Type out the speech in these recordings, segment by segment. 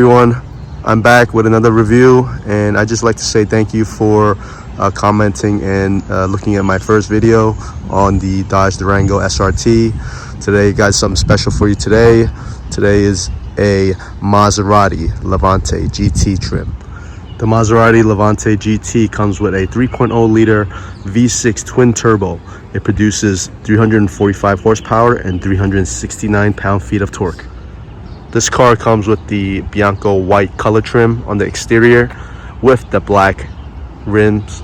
everyone, I'm back with another review, and I just like to say thank you for commenting and looking at my first video on the Dodge Durango SRT. Today got something special for you today. Today is a Maserati Levante GT trim. The Maserati Levante GT comes with a 3.0 liter V6 twin turbo. It produces 345 horsepower and 369 pound-feet of torque. This car comes with the Bianco white color trim on the exterior with the black rims.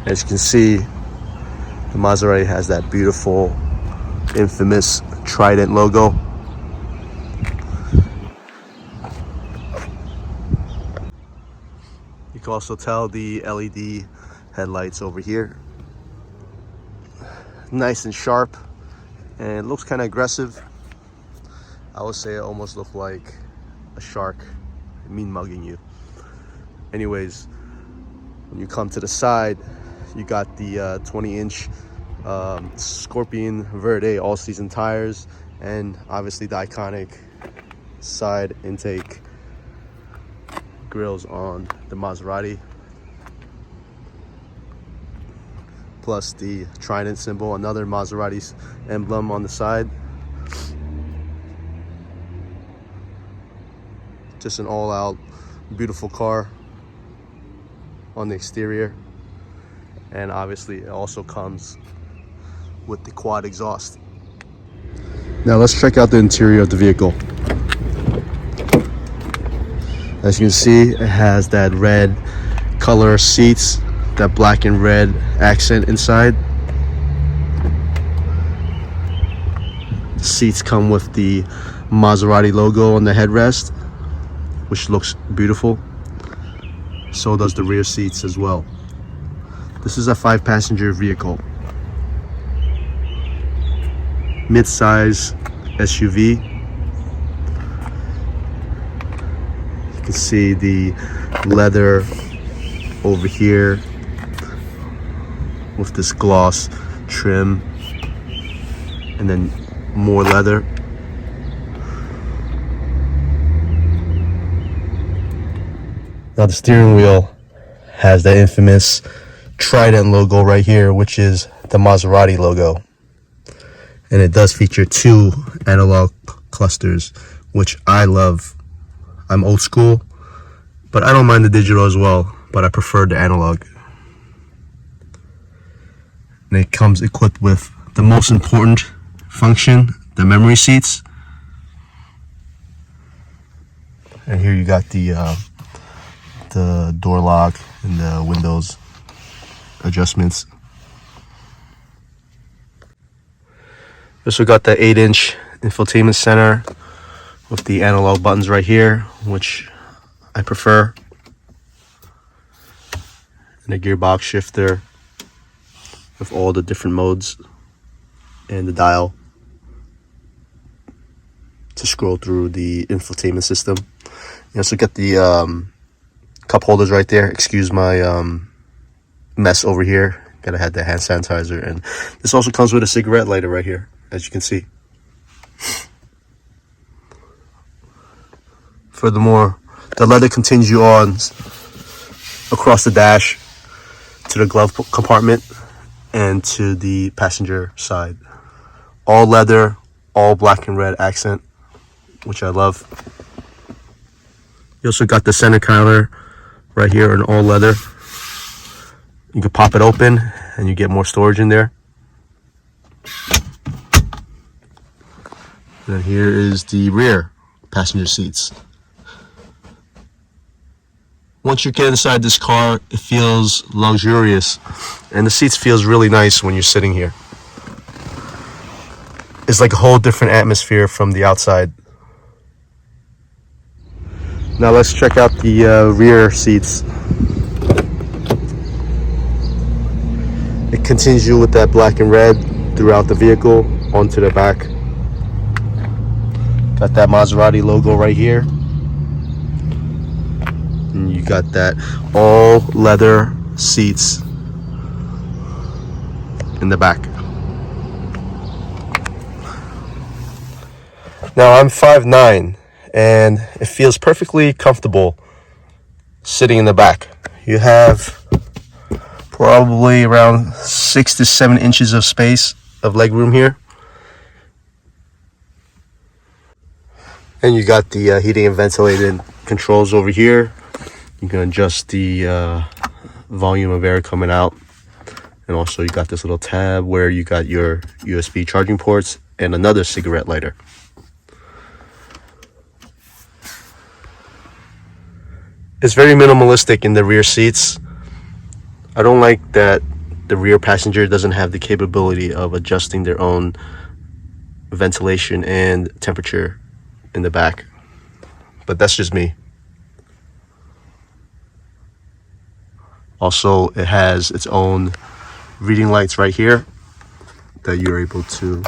As you can see, the Maserati has that beautiful, infamous Trident logo. You can also tell the LED headlights over here. Nice and sharp, and it looks kind of aggressive. I would say it almost looked like a shark mean mugging you. Anyways, when you come to the side, you got the 20-inch Scorpion Verde all-season tires, and obviously the iconic side intake grills on the Maserati, plus the Trident symbol, another Maserati's emblem on the side. Just an all-out beautiful car on the exterior, and obviously it also comes with the quad exhaust. Now let's check out the interior of the vehicle. As you can see, it has that red color seats, that black and red accent inside. The seats come with the Maserati logo on the headrest, which looks beautiful. So does the rear seats as well. This is a 5-passenger vehicle, mid-size SUV. You can see the leather over here with this gloss trim, and then more leather. Now the steering wheel has the infamous Trident logo right here, which is the Maserati logo. And it does feature 2 analog clusters, which I love. I'm old school, but I don't mind the digital as well, but I prefer the analog. And it comes equipped with the most important function, the memory seats. And here you got the door lock and the windows adjustments. Also got the 8-inch infotainment center with the analog buttons right here, which I prefer, and a gearbox shifter with all the different modes and the dial to scroll through the infotainment system. You also get the cup holders right there. Excuse my mess over here. Gotta have the hand sanitizer, and this also comes with a cigarette lighter right here, as you can see. Furthermore, the leather continues you on across the dash to the glove compartment and to the passenger side. All leather, all black and red accent, which I love. You also got the center counter right here in all leather. You can pop it open and you get more storage in there. And then here is the rear passenger seats. Once you get inside this car, it feels luxurious, and the seats feels really nice when you're sitting here. It's like a whole different atmosphere from the outside. Now let's check out the rear seats. It continues you with that black and red throughout the vehicle onto the back. Got that Maserati logo right here. And you got that all leather seats in the back. Now I'm 5'9", and it feels perfectly comfortable sitting in the back. You have probably around 6 to 7 inches of space of leg room here, and you got the heating and ventilated controls over here. You can adjust the volume of air coming out, and also you got this little tab where you got your USB charging ports and another cigarette lighter. It's very minimalistic in the rear seats. I don't like that the rear passenger doesn't have the capability of adjusting their own ventilation and temperature in the back, but that's just me. Also, it has its own reading lights right here that you're able to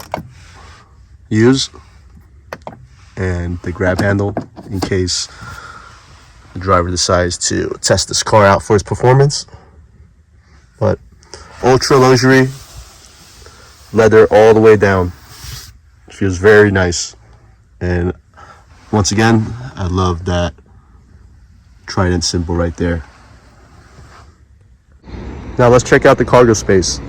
use, and the grab handle in case the driver decides to test this car out for its performance. But ultra luxury, leather all the way down. It feels very nice. And once again, I love that Trident symbol right there. Now let's check out the cargo space.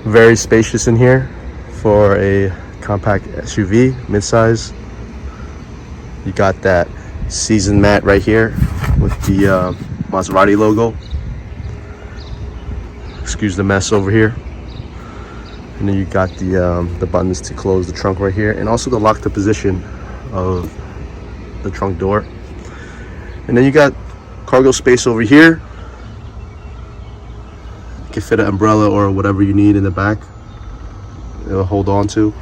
Very spacious in here for a compact SUV, midsize. You got that seasoned mat right here with the Maserati logo. Excuse the mess over here. And then you got the buttons to close the trunk right here, and also the lock to position of the trunk door. And then you got cargo space over here. You can fit an umbrella or whatever you need in the back. It'll hold on to.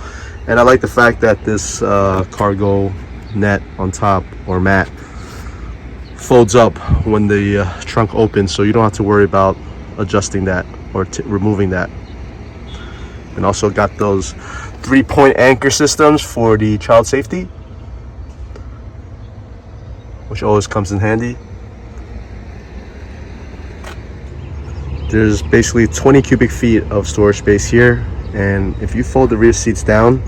And I like the fact that this cargo net on top, or mat, folds up when the trunk opens, so you don't have to worry about adjusting that or removing that. And also got those 3-point anchor systems for the child safety, which always comes in handy. There's basically 20 cubic feet of storage space here, and if you fold the rear seats down,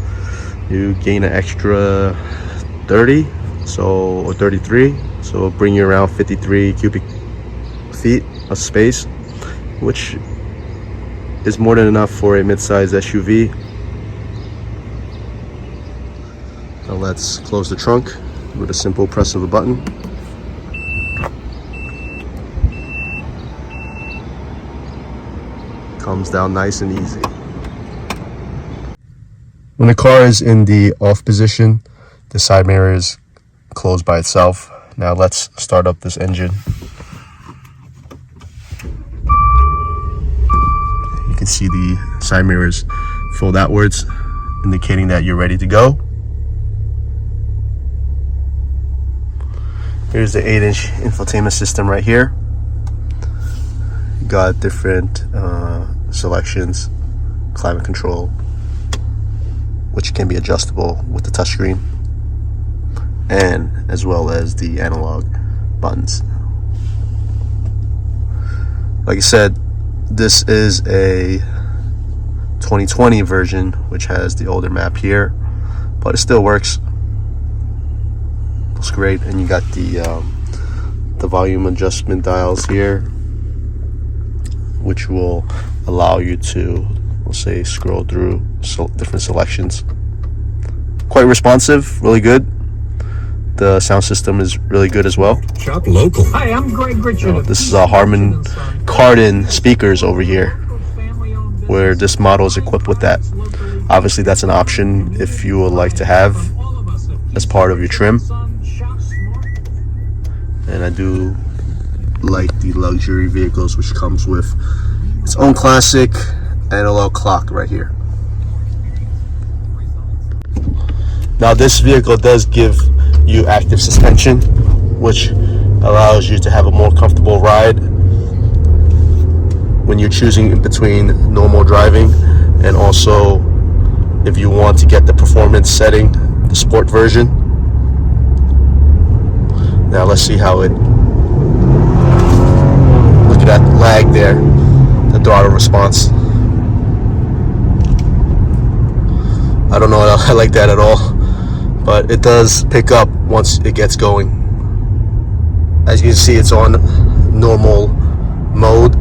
you gain an extra 30 or 33, so it'll bring you around 53 cubic feet of space, which is more than enough for a mid-size SUV. Now let's close the trunk with a simple press of a button. Comes down nice and easy. When the car is in the off position, the side mirror is closed by itself. Now let's start up this engine. You can see the side mirrors fold outwards, indicating that you're ready to go. Here's the 8-inch infotainment system right here. You got different selections, climate control, which can be adjustable with the touchscreen, and as well as the analog buttons. Like I said, this is a 2020 version, which has the older map here, but it still works. Looks great. And you got the volume adjustment dials here, which will allow you to, let's say, scroll through different selections. Quite responsive, really good. The sound system is really good as well. Shop local. Hi, I'm Greg Richard. This is a Harman Kardon speakers over here, where this model is equipped with that. Obviously, that's an option if you would like to have as part of your trim. And I do like the luxury vehicles, which comes with its own classic analog clock right here. Now this vehicle does give you active suspension, which allows you to have a more comfortable ride when you're choosing in between normal driving, and also if you want to get the performance setting, the sport version. Now let's see how it, look at that lag there, the throttle response. I don't know, I like that at all, but it does pick up once it gets going. As you can see, it's on normal mode,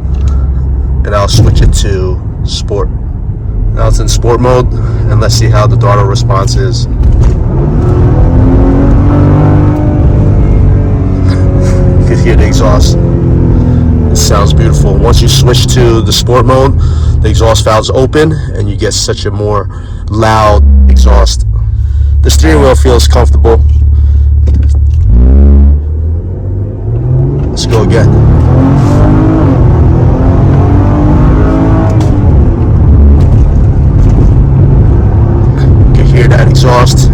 and I'll switch it to sport. Now it's in sport mode, and let's see how the throttle response is. You can hear the exhaust. It sounds beautiful. Once you switch to the sport mode, the exhaust valves open and you get such a more loud exhaust. The steering wheel feels comfortable. Let's go again. You can hear that exhaust.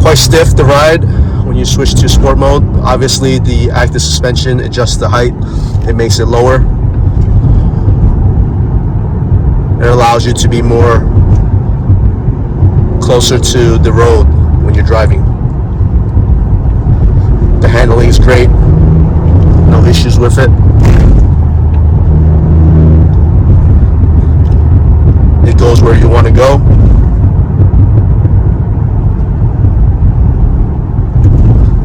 Quite stiff to ride when you switch to sport mode. Obviously the active suspension adjusts the height, it makes it lower. It allows you to be more closer to the road when you're driving. The handling is great, no issues with it. It goes where you want to go.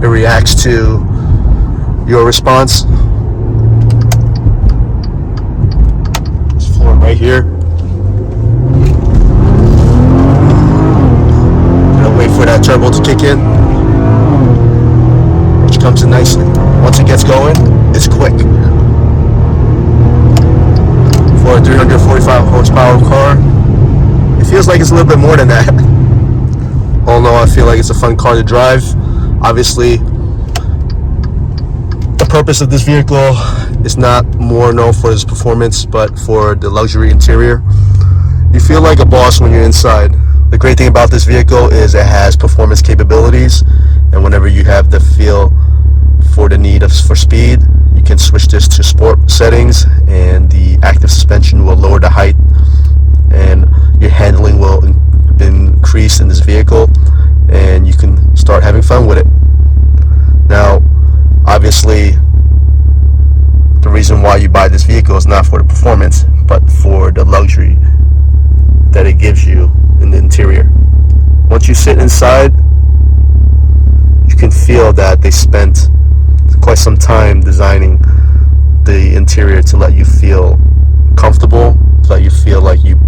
It reacts to your response. This floor right here. Gonna wait for that turbo to kick in, which comes in nicely. Once it gets going, it's quick. For a 345 horsepower car, it feels like it's a little bit more than that. Although I feel like it's a fun car to drive. Obviously, the purpose of this vehicle is not more known for its performance, but for the luxury interior. You feel like a boss when you're inside. The great thing about this vehicle is it has performance capabilities, and whenever you have the feel for the need for speed, you can switch this to sport settings, and the active suspension will lower the height, and your handling will increase in this vehicle, and you can start having fun with it. Now, obviously, the reason why you buy this vehicle is not for the performance, but for the luxury that it gives you in the interior. Once you sit inside, you can feel that they spent quite some time designing the interior to let you feel comfortable, to let you feel like you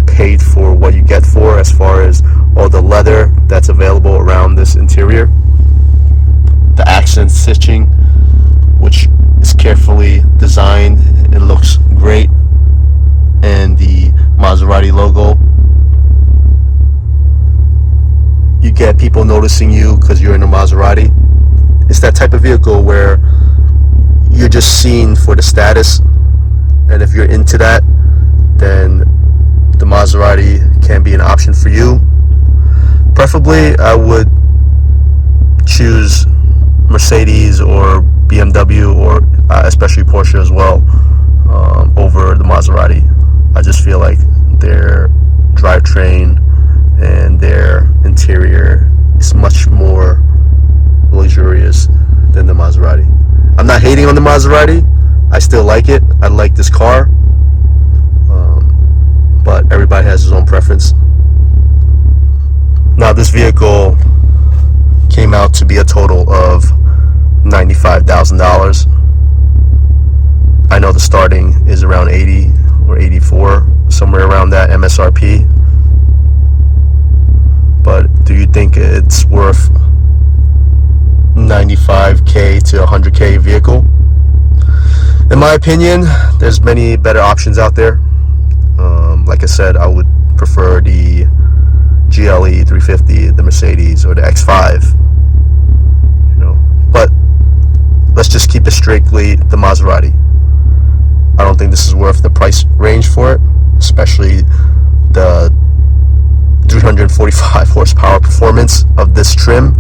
paid for what you get for, as far as all the leather that's available around this interior, the accent stitching, which is carefully designed. It looks great, and the Maserati logo. You get people noticing you because you're in a Maserati. It's that type of vehicle where you're just seen for the status, and if you're into that, then the Maserati can be an option for you. Preferably, I would choose Mercedes or BMW, or especially Porsche as well, over the Maserati. I just feel like their drivetrain and their interior is much more luxurious than the Maserati. I'm not hating on the Maserati. I still like it. I like this car. But everybody has his own preference. Now, this vehicle came out to be a total of $95,000. I know the starting is around 80 or 84, somewhere around that MSRP. But do you think it's worth $95K to $100K vehicle? In my opinion, there's many better options out there. Like I said, I would prefer the GLE 350, the Mercedes, or the X5. But let's just keep it strictly the Maserati. I don't think this is worth the price range for it, especially the 345 horsepower performance of this trim.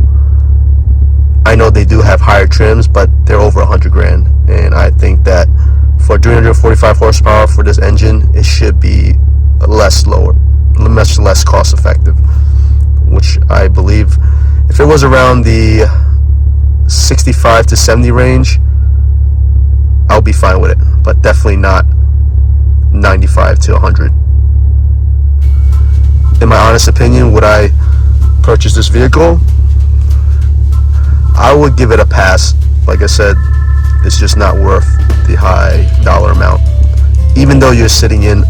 I know they do have higher trims, but they're over 100 grand, and I think that for 345 horsepower for this engine, it should be much less cost effective, which I believe if it was around the 65 to 70 range, I'll be fine with it, but definitely not 95 to 100. In my honest opinion, would I purchase this vehicle? I would give it a pass. Like I said, it's just not worth the high dollar amount. Even though you're sitting in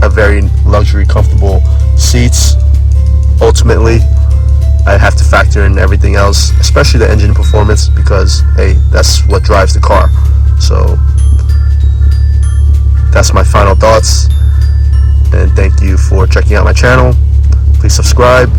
a very luxury, comfortable seats, ultimately I have to factor in everything else, especially the engine performance, because hey, that's what drives the car. So that's my final thoughts, and thank you for checking out my channel. Please subscribe,